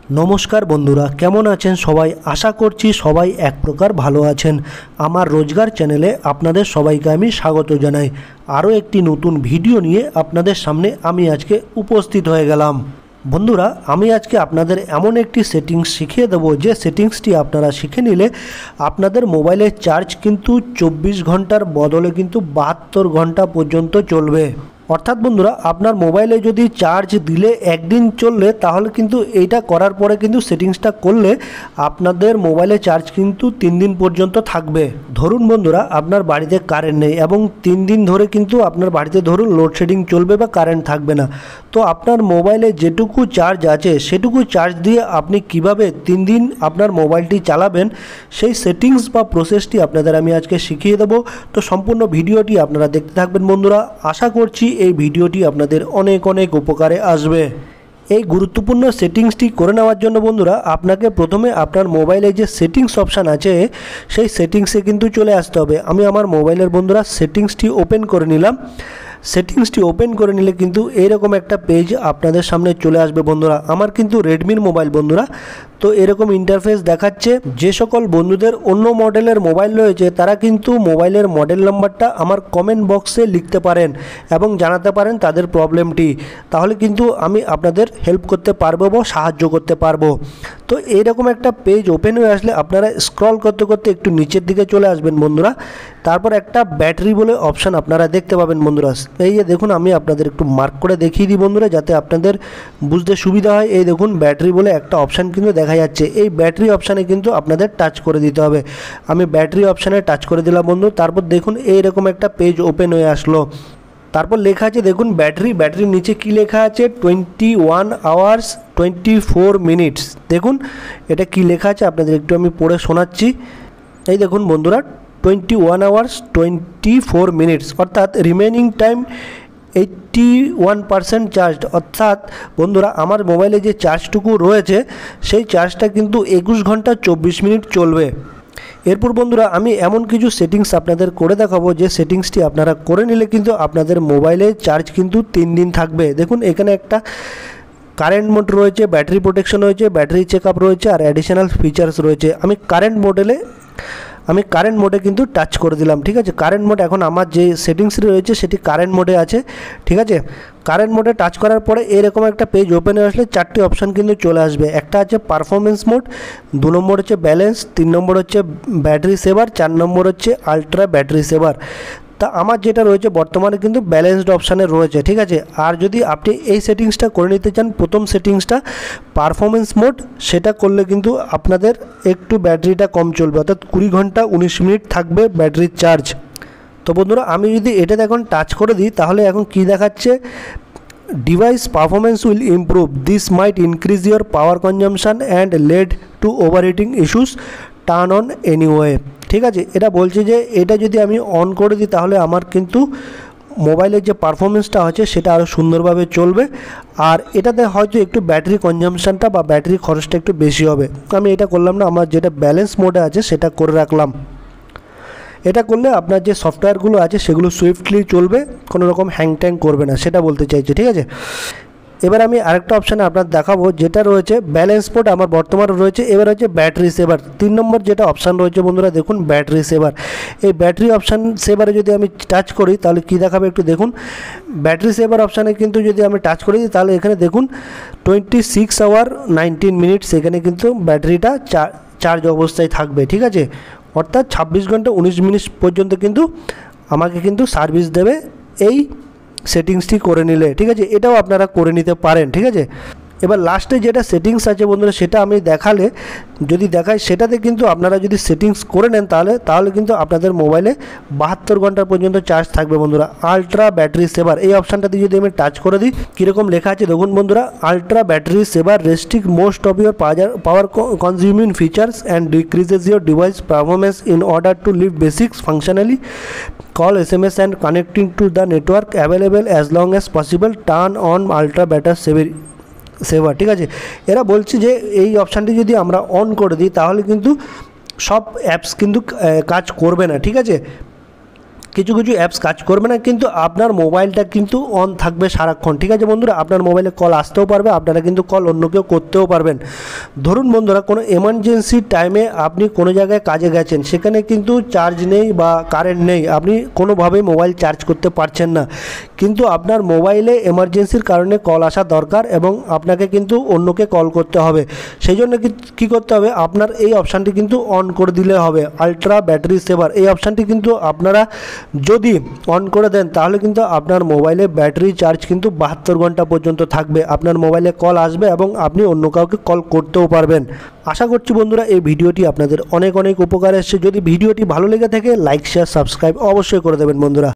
নমস্কার বন্ধুরা, কেমন আছেন সবাই? আশা করছি সবাই এক প্রকার ভালো আছেন। আমার রোজগার চ্যানেলে আপনাদের সবাইকে আমি স্বাগত জানাই। আরও একটি নতুন ভিডিও নিয়ে আপনাদের সামনে আমি আজকে উপস্থিত হয়ে গেলাম। বন্ধুরা, আমি আজকে আপনাদের এমন একটি সেটিংস শিখিয়ে দেবো যে সেটিংসটি আপনারা শিখে নিলে আপনাদের মোবাইলের চার্জ কিন্তু 24 ঘন্টার বদলে কিন্তু 72 ঘন্টা পর্যন্ত চলবে। অর্থাৎ বন্ধুরা, আপনার মোবাইলে যদি চার্জ দিলে একদিন চললে তাহলে কিন্তু এইটা করার পরে কিন্তু সেটিংসটা করলে আপনাদের মোবাইলে চার্জ কিন্তু 3 দিন পর্যন্ত থাকবে। ধরুন বন্ধুরা, আপনার বাড়িতে কারেন্ট নেই এবং 3 দিন ধরে কিন্তু আপনার বাড়িতে ধরুন লোডশেডিং চলবে বা কারেন্ট থাকবে না, তো আপনার মোবাইলে যেটুকু চার্জ আছে সেটুকু চার্জ দিয়ে আপনি কিভাবে 3 দিন আপনার মোবাইলটি চালাবেন সেই সেটিংস বা প্রসেসটি আপনাদের আমি আজকে শিখিয়ে দেবো। তো সম্পূর্ণ ভিডিওটি আপনারা দেখতে থাকবেন বন্ধুরা। আশা করছি এই ভিডিওটি আপনাদের অনেক অনেক উপকারে আসবে। এই গুরুত্বপূর্ণ সেটিংসটি করে নেওয়ার জন্য বন্ধুরা আপনাকে প্রথমে আপনার মোবাইলে যে সেটিংস অপশান আছে সেই সেটিংসে কিন্তু চলে আসতে হবে। আমি আমার মোবাইলের বন্ধুরা সেটিংসটি ওপেন করে নিলাম। সেটিংসটি ওপেন করে নিলে কিন্তু এরকম একটা পেজ আপনাদের সামনে চলে আসবে বন্ধুরা। আমার কিন্তু রেডমির মোবাইল বন্ধুরা, তো এরকম ইন্টারফেস দেখাচ্ছে। যে সকল বন্ধুদের অন্য মডেলের মোবাইল রয়েছে তারা কিন্তু মোবাইলের মডেল নাম্বারটা আমার কমেন্ট বক্সে লিখতে পারেন এবং জানাতে পারেন তাদের প্রবলেমটি, তাহলে কিন্তু আমি আপনাদের হেল্প করতে পারবো বা সাহায্য করতে পারবো। তো এইরকম একটা পেজ ওপেন হয়ে আসলে আপনারা স্ক্রল করতে করতে একটু নিচের দিকে চলে আসবেন বন্ধুরা। তারপর একটা ব্যাটারি বলে অপশান আপনারা দেখতে পাবেন বন্ধুরা। এই যে দেখুন, আমি আপনাদের একটু মার্ক করে দেখিয়ে দিই বন্ধুরা যাতে আপনাদের বুঝতে সুবিধা হয়। এই দেখুন, ব্যাটারি বলে একটা অপশান কিন্তু দেখা যাচ্ছে। এই ব্যাটারি অপশানে কিন্তু আপনাদের টাচ করে দিতে হবে। আমি ব্যাটারি অপশানে টাচ করে দিলাম বন্ধু। তারপর দেখুন এইরকম একটা পেজ ওপেন হয়ে আসলো। তারপর লেখা আছে দেখুন ব্যাটারির নিচে কি লেখা আছে, 21 আওয়ার্স 24 মিনিটস। দেখুন এটা কি লেখা আছে আপনাদের একটু আমি পড়ে শোনাচ্ছি। এই দেখুন বন্ধুরা, 21 আওয়ার্স 24 মিনিটস, অর্থাৎ রিমেনিং টাইম 81% চার্জ। অর্থাৎ বন্ধুরা আমার মোবাইলে যে চার্জটুকু রয়েছে সেই চার্জটা কিন্তু 21 ঘন্টা 24 মিনিট চলবে। এরপর বন্ধুরা আমি এমন কিছু সেটিংস আপনাদের করে দেখাবো যে সেটিংসটি আপনারা করে নিলে কিন্তু আপনাদের মোবাইলে চার্জ কিন্তু 3 দিন থাকবে। দেখুন এখানে একটা কারেন্ট মোড রয়েছে, ব্যাটারি প্রোটেকশন রয়েছে, ব্যাটারি চেক আপ রয়েছে আর অ্যাডিশনাল ফিচার্স রয়েছে। আমি কারেন্ট মোডে কিন্তু টাচ করে দিলাম। ঠিক আছে, কারেন্ট মোড এখন আমার যে সেটিংস রয়েছে সেটি কারেন্ট মোডে আছে। ঠিক আছে, কারেন্ট মোডে টাচ করার পরে এরকম একটা পেজ ওপেন হয়ে আসলে 4টি অপশান কিন্তু চলে আসবে। একটা আছে পারফরমেন্স মোড, 2 নম্বর হচ্ছে ব্যালেন্স, 3 নম্বর হচ্ছে ব্যাটারি সেভার, 4 নম্বর হচ্ছে আলট্রা ব্যাটারি সেভার। তা আমার যেটা রয়েছে বর্তমানে কিন্তু ব্যালেন্সড অপশানে রয়েছে। ঠিক আছে, আর যদি আপনি এই সেটিংসটা করে নিতে চান, প্রথম সেটিংসটা পারফরমেন্স মোড, সেটা করলে কিন্তু আপনাদের একটু ব্যাটারিটা কম চলবে, অর্থাৎ 20 ঘন্টা 19 মিনিট থাকবে ব্যাটারির চার্জ। তো বন্ধুরা আমি যদি এটাতে এখন টাচ করে দিই তাহলে এখন কি দেখাচ্ছে, device performance will improve, this might increase your power consumption and lead to overheating issues, turn on anyway. ঠিক আছে, এটা বলছে যে এটা যদি আমি অন করে দিই তাহলে আমার কিন্তু মোবাইলের যে পারফরমেন্সটা আছে সেটা আরও সুন্দরভাবে চলবে, আর এটাতে হয়তো একটু ব্যাটারি কনজামশানটা বা ব্যাটারি খরচটা একটু বেশি হবে। আমি এটা করলাম না, আমার যেটা ব্যালেন্স মোডে আছে সেটা করে রাখলাম। এটা করলে আপনার যে সফটওয়্যারগুলো আছে সেগুলো সুইফটলি চলবে, কোনো রকম হ্যাং ট্যাং করবে না, সেটা বলতে চাইছি। ঠিক আছে, এবার আমি আরেকটা অপশানে আপনার দেখাবো যেটা রয়েছে ব্যালেন্স মোড আমার বর্তমানে রয়েছে। এবার হচ্ছে ব্যাটারি সেভার, 3 নম্বর যেটা অপশান রয়েছে বন্ধুরা, দেখুন ব্যাটারি সেভার। এই ব্যাটারি অপশান সেভারে যদি আমি টাচ করি তাহলে কী দেখাবে একটু দেখুন। ব্যাটারি সেভার অপশানে কিন্তু যদি আমি টাচ করে দিই তাহলে এখানে দেখুন 26 আওয়ার 19 মিনিটস এখানে কিন্তু ব্যাটারিটা চার্জ অবস্থায় থাকবে। ঠিক আছে, অর্থাৎ 26 ঘন্টা 19 মিনিট পর্যন্ত কিন্তু আমাকে কিন্তু সার্ভিস দেবে এই সেটিংসটি করে নিলে। ঠিক আছে, এটাও আপনারা করে নিতে পারেন। ঠিক আছে, এবার লাস্টে যেটা সেটিংস আছে বন্ধুরা সেটা আমি দেখাই সেটাতে কিন্তু আপনারা যদি সেটিংস করে নেন তাহলে কিন্তু আপনাদের মোবাইলে 72 ঘন্টা পর্যন্ত চার্জ থাকবে বন্ধুরা। আলট্রা ব্যাটারি সেভার এই অপশানটাতে যদি আমি টাচ করে দিই কীরকম লেখা আছে দেখুন বন্ধুরা, ultra battery saver restrict most of your power consuming features and decreases your device performance in order to leave basics functionally, call SMS and connecting to the network available as long as possible, turn on ultra battery সেভার। ঠিক আছে, এরা বলছে যে এই অপশানটি যদি আমরা on করে দিই তাহলে কিন্তু সব অ্যাপস কিন্তু কাজ করবে না। ঠিক আছে, কিছু কিছু অ্যাপস কাজ করবে না, কিন্তু আপনার মোবাইলটা কিন্তু অন থাকবে সারাক্ষণ। ঠিক আছে বন্ধুরা, আপনার মোবাইলে কল আসতেও পারবে, আপনারা কিন্তু কল অন্য কেউ করতেও পারবেন। ধরুন বন্ধুরা, কোনো এমার্জেন্সি টাইমে আপনি কোনো জায়গায় কাজে গেছেন, সেখানে কিন্তু চার্জ নেই বা কারেন্ট নেই, আপনি কোনোভাবেই মোবাইল চার্জ করতে পারছেন না, কিন্তু আপনার মোবাইলে এমার্জেন্সির কারণে কল আসা দরকার এবং আপনাকে কিন্তু অন্যকে কল করতে হবে। সেই জন্য কী করতে হবে, আপনার এই অপশানটি কিন্তু অন করে দিলে হবে, আলট্রা ব্যাটারি সেভার। এই অপশানটি কিন্তু আপনারা যদি অন করে দেন তাহলে কিন্তু আপনার মোবাইলে ব্যাটারি চার্জ কিন্তু 72 ঘন্টা পর্যন্ত থাকবে, আপনার মোবাইলে কল আসবে এবং আপনি অন্য কাউকে কল করতেও পারবেন। আশা করছি বন্ধুরা এই ভিডিওটি আপনাদের অনেক অনেক উপকার এসেছে। যদি ভিডিওটি ভালো লেগে থাকে লাইক শেয়ার সাবস্ক্রাইব অবশ্যই করে দেবেন বন্ধুরা।